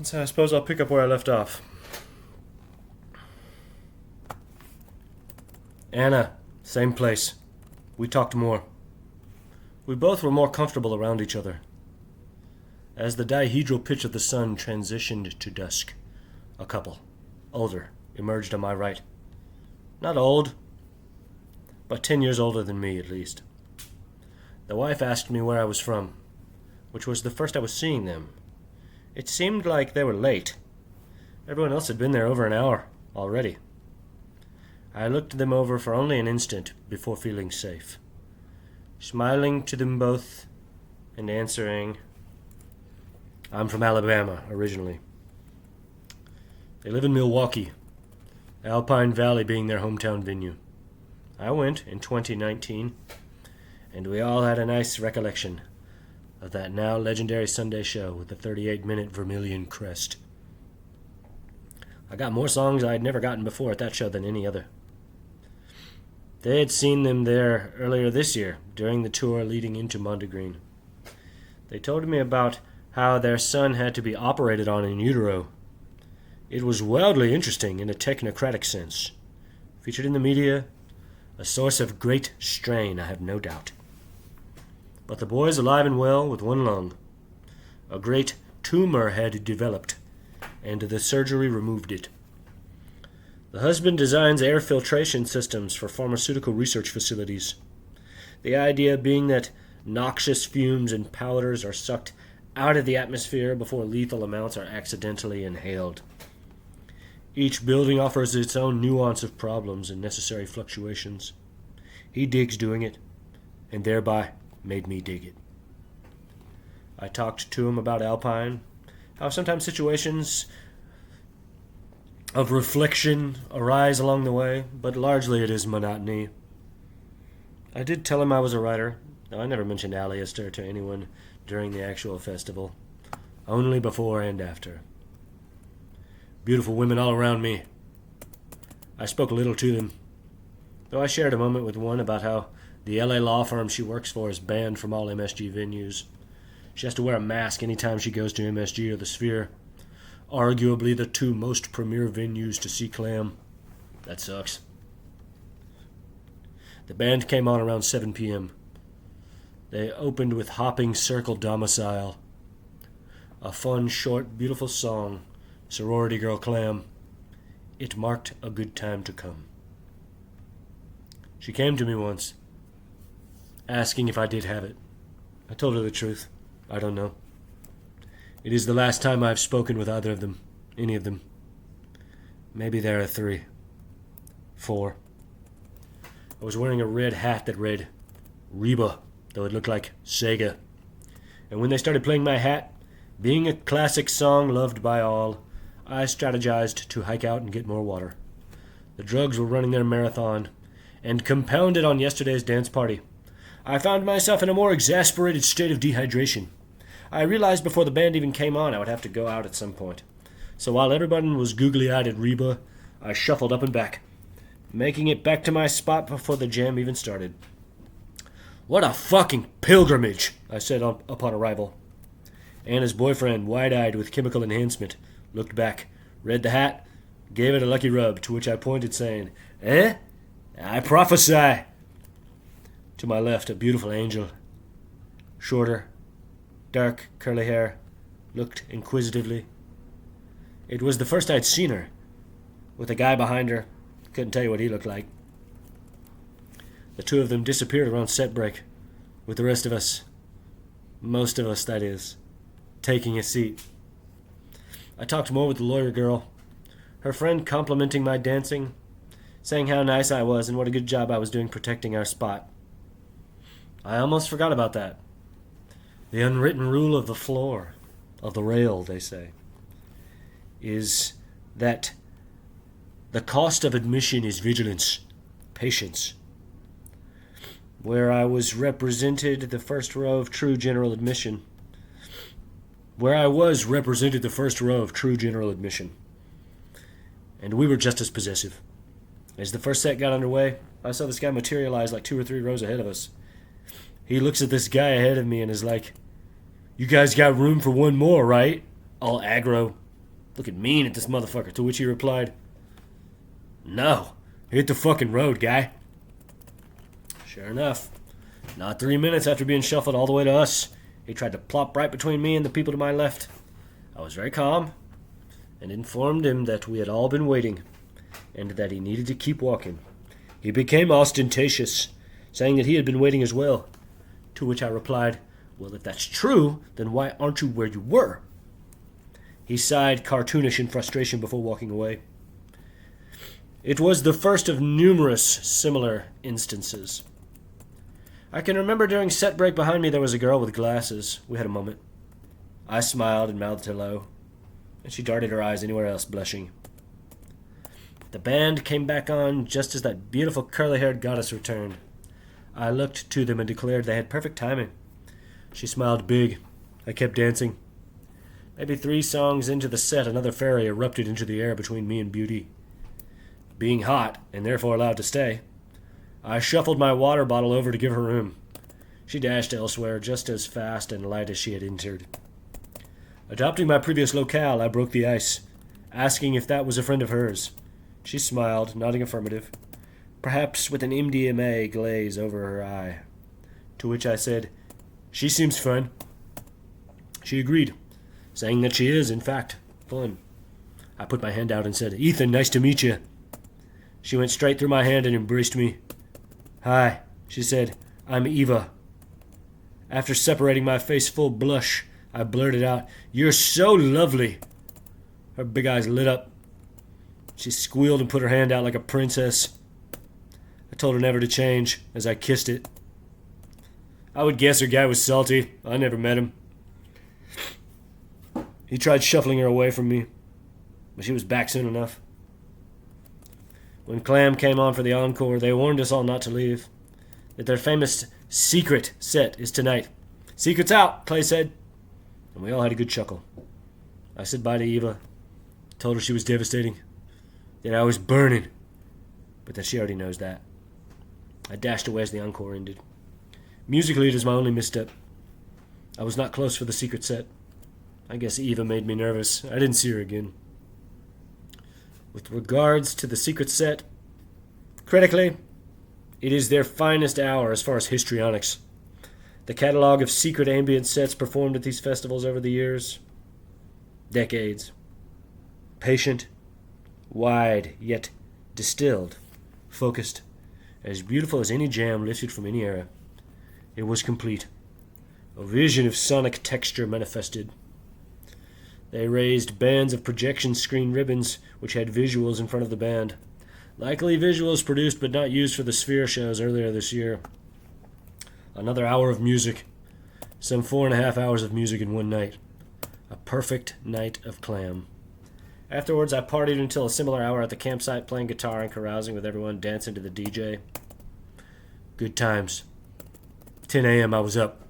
And so I suppose I'll pick up where I left off. Anna, same place. We talked more. We both were more comfortable around each other. As the dihedral pitch of the sun transitioned to dusk, a couple, older, emerged on my right. Not old, but 10 years older than me, at least. The wife asked me where I was from, which was the first I was seeing them. It seemed like they were late. Everyone else had been there over an hour already. I looked them over for only an instant before feeling safe, smiling to them both and answering, "I'm from Alabama, originally. They live in Milwaukee, Alpine Valley being their hometown venue. I went in 2019, and we all had a nice recollection of that now legendary Sunday show with the 38-minute vermilion crest. I got more songs I had never gotten before at that show than any other. They had seen them there earlier this year, during the tour leading into Montegreen. They told me about how their son had to be operated on in utero. It was wildly interesting in a technocratic sense. Featured in the media, a source of great strain, I have no doubt. But the boy's alive and well with one lung. A great tumor had developed, and the surgery removed it. The husband designs air filtration systems for pharmaceutical research facilities. The idea being that noxious fumes and powders are sucked out of the atmosphere before lethal amounts are accidentally inhaled. Each building offers its own nuance of problems and necessary fluctuations. He digs doing it, and thereby made me dig it. I talked to him about Alpine, how sometimes situations of reflection arise along the way, but largely it is monotony. I did tell him I was a writer, though I never mentioned Alistair to anyone during the actual festival, only before and after. Beautiful women all around me. I spoke little to them, though I shared a moment with one about how the LA law firm she works for is banned from all MSG venues. She has to wear a mask anytime she goes to MSG or the Sphere, arguably the two most premier venues to see Clam. That sucks. The band came on around 7 p.m. They opened with Hopping Circle Domicile, a fun, short, beautiful song, Sorority Girl Clam. It marked a good time to come. She came to me once, asking if I did have it. I told her the truth. I don't know. It is the last time I've spoken with either of them, any of them. Maybe there are 3, 4. I was wearing a red hat that read Reba, though it looked like Sega. And when they started playing my hat, being a classic song loved by all, I strategized to hike out and get more water. The drugs were running their marathon, and compounded on yesterday's dance party, I found myself in a more exasperated state of dehydration. I realized before the band even came on I would have to go out at some point. So while everyone was googly-eyed at Reba, I shuffled up and back, making it back to my spot before the jam even started. "What a fucking pilgrimage," I said upon arrival. Anna's boyfriend, wide-eyed with chemical enhancement, looked back, read the hat, gave it a lucky rub, to which I pointed, saying, "Eh? I prophesy." To my left, a beautiful angel, shorter, dark, curly hair, looked inquisitively. It was the first I'd seen her, with a guy behind her. Couldn't tell you what he looked like. The two of them disappeared around set break, with the rest of us, most of us that is, taking a seat. I talked more with the lawyer girl, her friend complimenting my dancing, saying how nice I was and what a good job I was doing protecting our spot. I almost forgot about that. The unwritten rule of the floor, of the rail, they say, is that the cost of admission is vigilance, patience. Where I was represented the first row of true general admission. And we were just as possessive. As the first set got underway, I saw this guy materialize like 2 or 3 rows ahead of us. He looks at this guy ahead of me and is like, "You guys got room for one more, right?" All aggro, looking mean at this motherfucker, to which he replied, "No, hit the fucking road, guy." Sure enough, not 3 minutes after being shuffled all the way to us, he tried to plop right between me and the people to my left. I was very calm and informed him that we had all been waiting and that he needed to keep walking. He became ostentatious, saying that he had been waiting as well, to which I replied, "Well, if that's true, then why aren't you where you were?" He sighed cartoonish in frustration before walking away. It was the first of numerous similar instances. I can remember during set break behind me there was a girl with glasses. We had a moment. I smiled and mouthed hello, and she darted her eyes anywhere else, blushing. The band came back on just as that beautiful curly-haired goddess returned. I looked to them and declared they had perfect timing. She smiled big. I kept dancing. Maybe 3 songs into the set, another fairy erupted into the air between me and Beauty. Being hot, and therefore allowed to stay, I shuffled my water bottle over to give her room. She dashed elsewhere just as fast and light as she had entered. Adopting my previous locale, I broke the ice, asking if that was a friend of hers. She smiled, nodding affirmative, perhaps with an MDMA glaze over her eye. To which I said, "She seems fun." She agreed, saying that she is, in fact, fun. I put my hand out and said, "Ethan, nice to meet you." She went straight through my hand and embraced me. "Hi," she said, "I'm Eva." After separating my face full blush, I blurted out, "You're so lovely." Her big eyes lit up. She squealed and put her hand out like a princess. I told her never to change, as I kissed it. I would guess her guy was salty. I never met him. He tried shuffling her away from me, but she was back soon enough. When Clam came on for the encore, they warned us all not to leave, that their famous secret set is tonight. "Secret's out," Clay said, and we all had a good chuckle. I said bye to Eva, told her she was devastating, that I was burning, but that she already knows that. I dashed away as the encore ended. Musically, it is my only misstep. I was not close for the secret set. I guess Eva made me nervous. I didn't see her again. With regards to the secret set, critically, it is their finest hour as far as histrionics. The catalog of secret ambient sets performed at these festivals over the years. Decades. Patient, wide, yet distilled, focused, as beautiful as any jam lifted from any era. It was complete. A vision of sonic texture manifested. They raised bands of projection screen ribbons which had visuals in front of the band. Likely visuals produced but not used for the Sphere shows earlier this year. Another hour of music. Some 4.5 hours of music in one night. A perfect night of Clam. Afterwards, I partied until a similar hour at the campsite, playing guitar and carousing with everyone dancing to the DJ. Good times. 10 a.m. I was up.